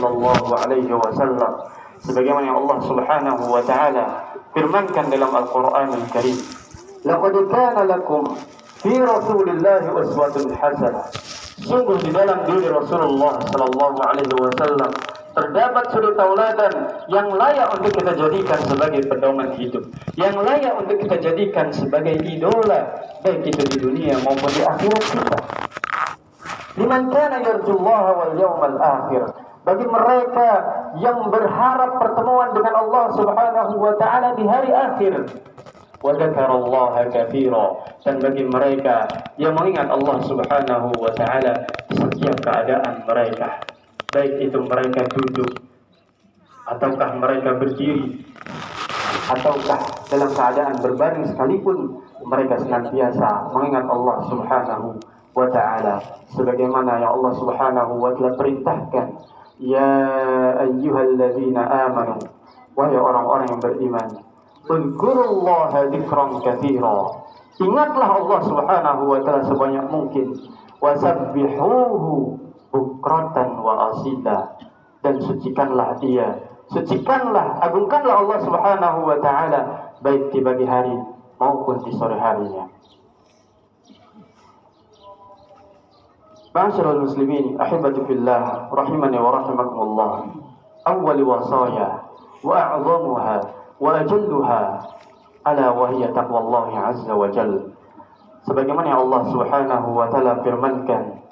sallallahu alaihi wasallam, sebagaimana yang Allah Subhanahu wa taala firmankan dalam Al-Qur'anul Karim, laqad kana lakum fi Rasulillahi uswatun hasanah. Sungguh di dalam diri Rasulullah sallallahu alaihi wasallam terdapat suri tauladan yang layak untuk kita jadikan sebagai pedoman hidup, yang layak untuk kita jadikan sebagai idola, baik itu di dunia maupun di akhirat kita. Liman kana yarjullaha wal yawmal akhir, bagi mereka yang berharap pertemuan dengan Allah Subhanahu wa taala di hari akhir. Wa dzakarallaha katsira, dan bagi mereka yang mengingat Allah Subhanahu wa taala di setiap keadaan mereka, baik itu mereka duduk ataukah mereka berdiri ataukah dalam keadaan berbaring sekalipun, mereka senantiasa mengingat Allah Subhanahu wa ta'ala, sebagaimana yang Allah Subhanahu wa ta'ala perintahkan, ya ayyuhalladzina amanu, wahai orang-orang yang beriman, uzkurullaha dzikran katsira, ingatlah Allah Subhanahu wa ta'ala sebanyak mungkin, wasabbihuhu bukratan wa asila, dan sucikanlah dia, sucikanlah, agungkanlah Allah Subhanahu wa ta'ala baik di pagi hari maupun di sore harinya. Ma'asyiral muslimin, ahibati fillah, rahimani wa rahimakumullah. Awwal wasaya wa a'zamuha wa ajalluha ala wa hiya taqwallahi azza wa jalla. Sebagaimana Allah Subhanahu wa ta'ala firmankan,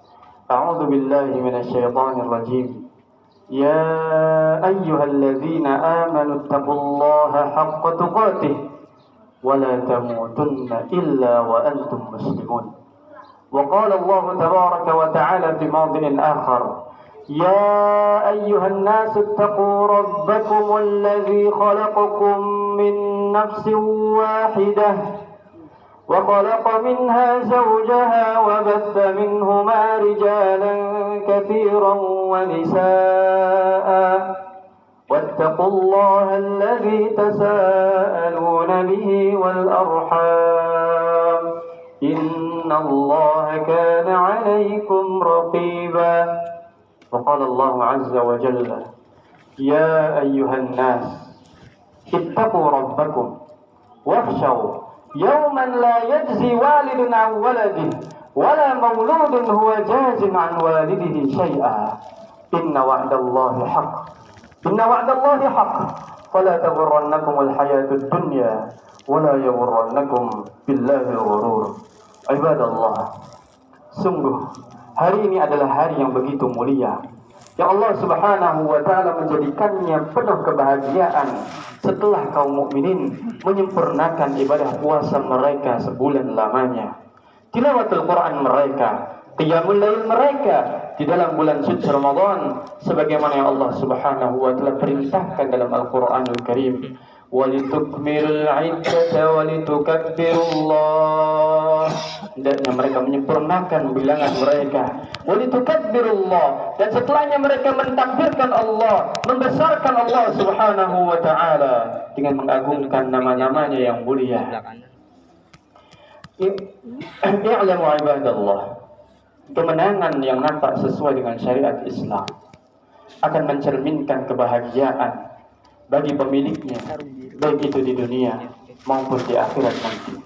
a'udzu billahi minasy syaithanir rajim. Ya ayyuhalladzina amanu taqullaha haqqa tuqatih wa la tamutunna illa wa antum muslimun. وقال الله تبارك وتعالى في موضع آخر يا أيها الناس اتقوا ربكم الذي خلقكم من نفس واحدة وخلق منها زوجها وبث منهما رجالا كثيرا ونساء واتقوا الله الذي تساءلون به والأرحام إن الله كان عليكم رقيبا. وقال الله عز وجل يا أيها الناس اتقوا ربكم واخشوا يوما لا يجزي والد عن ولده ولا مولود هو جاز عن والده شيئا إن وعد الله حق فلا تغرنكم الحياة الدنيا ولا يغرنكم بالله الغرور. Ibadallah, sungguh hari ini adalah hari yang begitu mulia, yang Allah Subhanahu wa ta'ala menjadikannya penuh kebahagiaan setelah kaum mukminin menyempurnakan ibadah puasa mereka sebulan lamanya, tilawatul Quran mereka, qiyamul lail mereka di dalam bulan suci Ramadan, sebagaimana yang Allah Subhanahu wa ta'ala perintahkan dalam Al-Qur'anul Karim, walitukmilul iddata walitukabbirullalah, hendaknya mereka menyempurnakan bilangan mereka, walitukabbirullalah, dan setelahnya mereka mentakbirkan Allah, membesarkan Allah Subhanahu wa ta'ala dengan mengagungkan nama-namanya yang mulia. I'lamu ibadallah, kemenangan yang nampak sesuai dengan syariat Islam akan mencerminkan kebahagiaan bagi pemiliknya, baik itu di dunia maupun di akhirat nanti.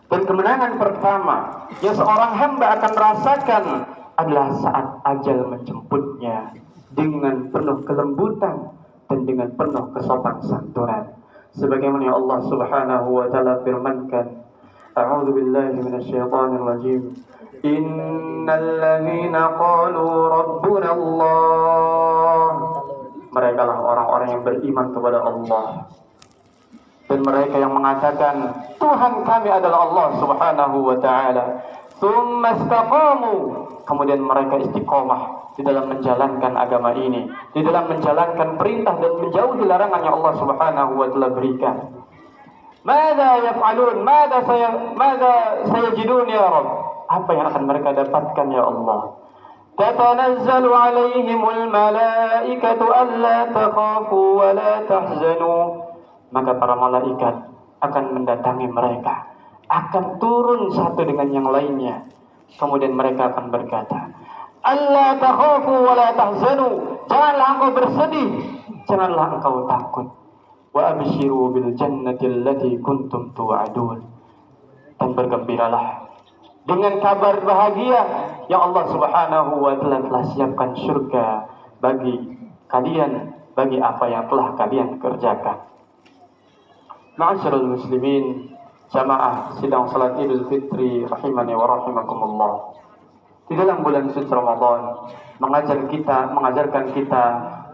Dan kemenangan pertama yang seorang hamba akan rasakan adalah saat ajal menjemputnya dengan penuh kelembutan dan dengan penuh kesopan santunan, sebagaimana yang Allah Subhanahu wa ta'ala firmankan, a'udzu billahi minasyaitonir rajim, innal ladzina qalu rabbuna Allah, mereka lah orang-orang yang beriman kepada Allah, dan mereka yang mengatakan Tuhan kami adalah Allah Subhanahu wa ta'ala, tsumma istaqamu, kemudian mereka istiqomah di dalam menjalankan agama ini, di dalam menjalankan perintah dan menjauhi larangan yang Allah Subhanahu wa ta'ala berikan. Mada yaf'alun, mada sayajidun ya Rabb, apa yang akan mereka dapatkan ya Allah? تتنزل عليهم الملائكة ألا تخافوا ولا تحزنوا, maka para malaikat akan mendatangi mereka, akan turun satu dengan yang lainnya, kemudian mereka akan berkata, alla takhafu wa la tahzanu, janganlah engkau bersedih, janganlah engkau takut. Wa abshiru bil jannati allati kuntum tu'adun, dan bergembiralah dengan kabar bahagia yang Allah Subhanahu wa taala telah siapkan surga bagi kalian, bagi apa yang telah kalian kerjakan. Ma'asyiral muslimin, jamaah sidang salat Idul Fitri rahimani wa rahimakumullah. Di dalam bulan suci Ramadan mengajarkan kita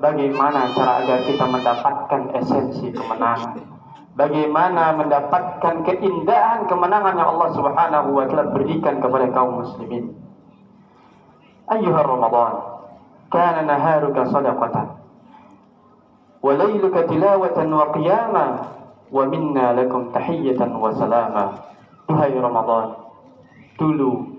bagaimana cara agar kita mendapatkan esensi kemenangan, bagaimana mendapatkan keindahan kemenangan yang Allah Subhanahu wa taala berikan kepada kaum muslimin. Ayyuhar Ramadan, kana naharuka sadaqatan wa lailuka tilawatan wa qiyama wa minna lakum tahiyatan wa salama. Duhai Ramadan, dulu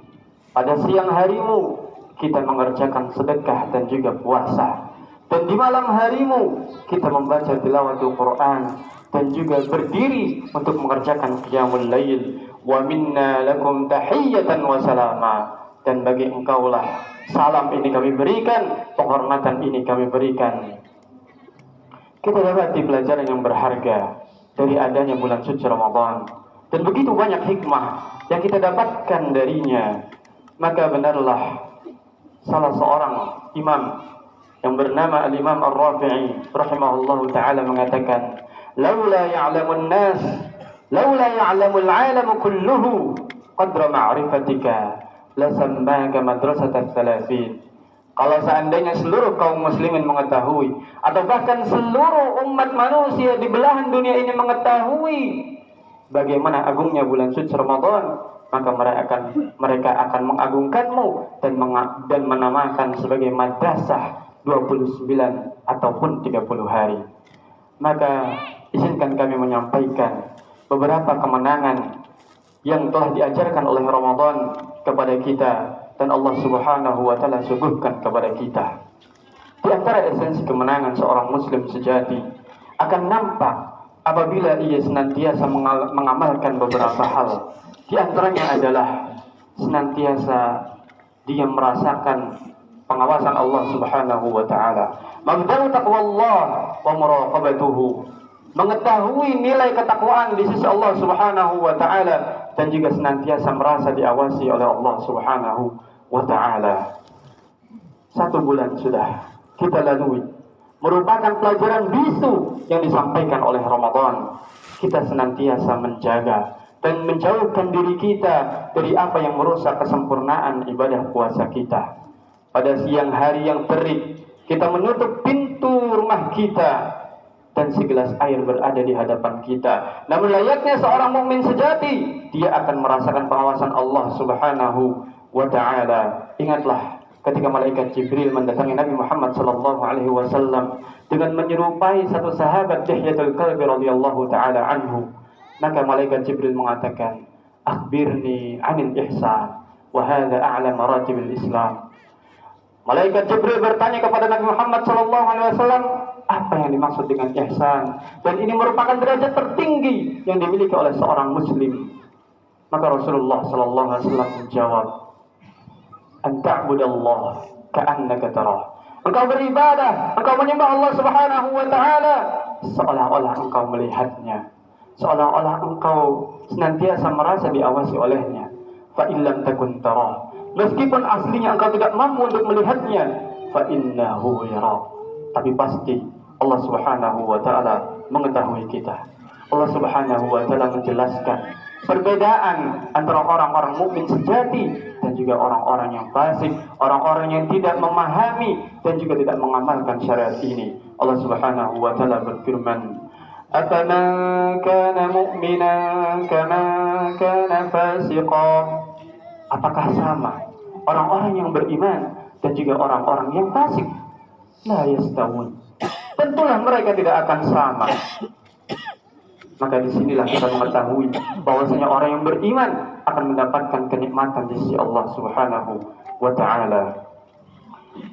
pada siang harimu kita mengerjakan sedekah dan juga puasa, dan di malam harimu kita membaca tilawatul Quran dan juga berdiri untuk mengerjakan qiyamul lail. Wa minna lakum tahiyatan wa salama, dan bagi engkaulah salam ini kami berikan, penghormatan ini kami berikan. Kita dapati pelajaran yang berharga dari adanya bulan suci Ramadan, dan begitu banyak hikmah yang kita dapatkan darinya. Maka benarlah salah seorang imam yang bernama Al-Imam Ar-Rafi'i rahimahullahu ta'ala mengatakan, laula ya'lamun nas, laula ya'lamul 'alamu kulluhu qadra ma'rifatika la sammaka madrasatat thalathin. Kalau seandainya seluruh kaum muslimin mengetahui, atau bahkan seluruh umat manusia di belahan dunia ini mengetahui bagaimana agungnya bulan suci Ramadan, maka mereka akan mengagungkanmu dan menamakan sebagai madrasah 29 ataupun 30 hari. Maka izinkan kami menyampaikan beberapa kemenangan yang telah diajarkan oleh Ramadan kepada kita dan Allah Subhanahu wa taala suguhkan kepada kita. Di antara esensi kemenangan seorang muslim sejati akan nampak apabila ia senantiasa mengamalkan beberapa hal. Di antaranya adalah senantiasa dia merasakan pengawasan Allah Subhanahu wa taala. Magdaru taqwallah wa muraqabatuhu, mengetahui nilai ketakwaan di sisi Allah Subhanahu wa taala, dan juga senantiasa merasa diawasi oleh Allah Subhanahu wa taala. 1 bulan sudah kita lalui, merupakan pelajaran bisu yang disampaikan oleh Ramadan. Kita senantiasa menjaga dan menjauhkan diri kita dari apa yang merusak kesempurnaan ibadah puasa kita. Pada siang hari yang terik, kita menutup pintu rumah kita dan segelas air berada di hadapan kita. Namun layaknya seorang mukmin sejati, dia akan merasakan pengawasan Allah Subhanahu wa taala. Ingatlah ketika malaikat Jibril mendatangi Nabi Muhammad sallallahu alaihi wasallam dengan menyerupai satu sahabat Dihyatul Kalbi radhiyallahu taala anhu. Maka malaikat Jibril mengatakan, akhbirni 'anil ihsan wa hadha a'la maratibil Islam. Malaikat Jibril bertanya kepada Nabi Muhammad sallallahu alaihi wasallam, apa yang dimaksud dengan ihsan? Dan ini merupakan derajat tertinggi yang dimiliki oleh seorang muslim. Maka Rasulullah sallallahu alaihi wasallam menjawab, an ta'budallah ka'annaka tarah. Engkau beribadah, engkau menyembah Allah Subhanahu wa taala seolah-olah engkau melihatnya, seolah-olah engkau senantiasa merasa diawasi olehnya. Fa illam takun tarah, meskipun aslinya engkau tidak mampu untuk melihatnya, fa innahu yarak, tapi pasti Allah Subhanahu wa taala mengetahui kita. Allah Subhanahu wa taala menjelaskan perbedaan antara orang-orang mukmin sejati dan juga orang-orang yang fasik, orang-orang yang tidak memahami dan juga tidak mengamalkan syariat ini. Allah Subhanahu wa taala berfirman, "Afaman kana mu'minan kama kana fasiqa?" Apakah sama orang-orang yang beriman dan juga orang-orang yang fasik? La yastawun. Tentulah mereka tidak akan sama. Maka disinilah kita mengetahui bahwasanya orang yang beriman akan mendapatkan kenikmatan di sisi Allah Subhanahu wa taala.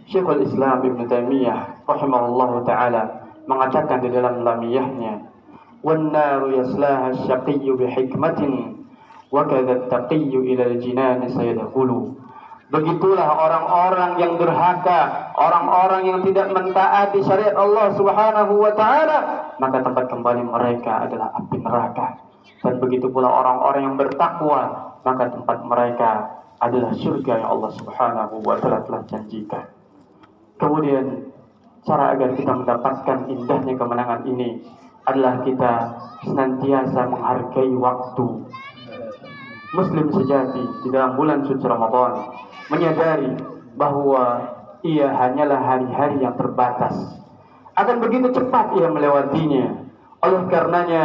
Syekhul Islam Ibnu Taimiyah rahimahullahu taala mengatakan di dalam lamiyahnya, "Wan naru yaslaha asy-syaqiyyu bi hikmatin wa kadza at-taqiyyu ila al-jinan sayadkhulu." Begitulah orang-orang yang durhaka, orang-orang yang tidak mentaati syariat Allah Subhanahu wa taala, maka tempat kembali mereka adalah api neraka. Dan begitu pula orang-orang yang bertakwa, maka tempat mereka adalah surga yang Allah Subhanahu wa taala telah janjikan. Kemudian cara agar kita mendapatkan indahnya kemenangan ini adalah kita senantiasa menghargai waktu. Muslim sejati di dalam bulan suci Ramadan menyadari bahwa ia hanyalah hari-hari yang terbatas. Akan begitu cepat ia melewatinya. Oleh karenanya,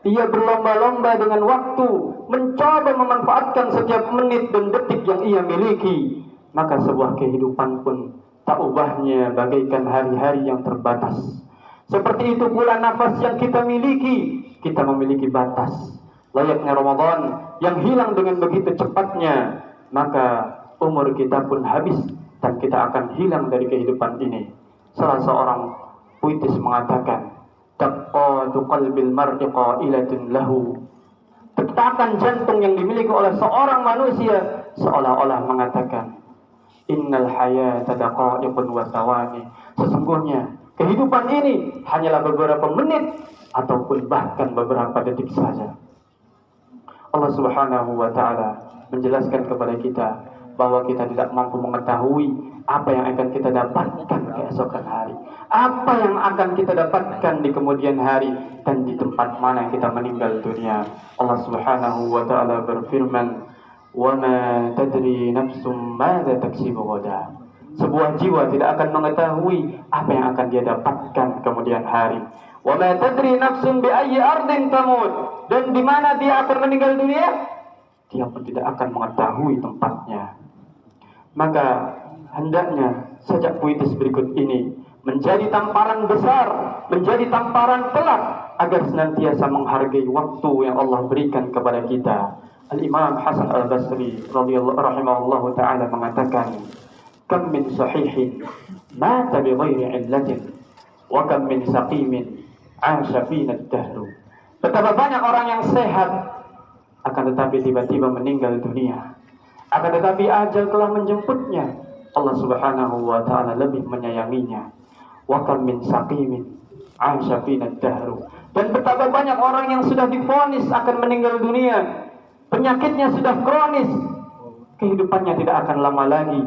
ia berlomba-lomba dengan waktu, mencoba memanfaatkan setiap menit dan detik yang ia miliki. Maka sebuah kehidupan pun tak ubahnya bagaikan hari-hari yang terbatas. Seperti itu pula nafas yang kita miliki, kita memiliki batas. Layaknya Ramadan yang hilang dengan begitu cepatnya, maka umur kita pun habis dan kita akan hilang dari kehidupan ini. Salah seorang puitis mengatakan, daqqatu qalbil mar'i qailatun lahu. Detakan jantung yang dimiliki oleh seorang manusia seolah-olah mengatakan, innal hayata daqa'iqun wa thawani. Sesungguhnya kehidupan ini hanyalah beberapa menit ataupun bahkan beberapa detik saja. Allah Subhanahu wa taala menjelaskan kepada kita bahwa kita tidak mampu mengetahui apa yang akan kita dapatkan keesokan hari, apa yang akan kita dapatkan di kemudian hari, dan di tempat mana kita meninggal dunia. Allah Subhanahu wa taala berfirman, "Wa ma tadri nafsum madza taksibu ghadan." Sebuah jiwa tidak akan mengetahui apa yang akan dia dapatkan kemudian hari. Wa ma tadri nafsun bi ayyi ardin tamut. Dan di mana dia akan meninggal dunia, dia pun tidak akan mengetahui tempatnya. Maka hendaknya sajak puitis berikut ini menjadi tamparan besar, menjadi tamparan telak agar senantiasa menghargai waktu yang Allah berikan kepada kita. Al-Imam Hasan Al-Basri rahimahullahu ta'ala mengatakan, kam min sahihin mata bi ghairi illatin wa kam min saqimin 'asha fina ad-dahru. Betapa banyak orang yang sehat akan tetapi tiba-tiba meninggal dunia. Akan tetapi ajal telah menjemputnya. Allah Subhanahu wa taala lebih menyayanginya. Wa kam min saqimin 'asha fina ad-dahru. Dan betapa banyak orang yang sudah divonis akan meninggal dunia. Penyakitnya sudah kronis. Kehidupannya tidak akan lama lagi.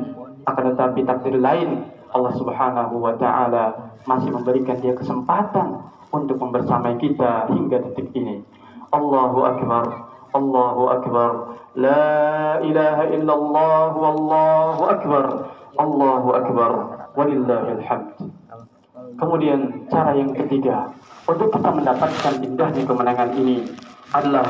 Akan tetapi takdir lain, Allah Subhanahu wa taala masih memberikan dia kesempatan untuk membersamai kita hingga detik ini. Allahu akbar, Allahu akbar, la ilaha illallah, wallahu akbar, Allahu akbar, walillahil hamd. Kemudian cara yang ketiga untuk kita mendapatkan indahnya kemenangan ini adalah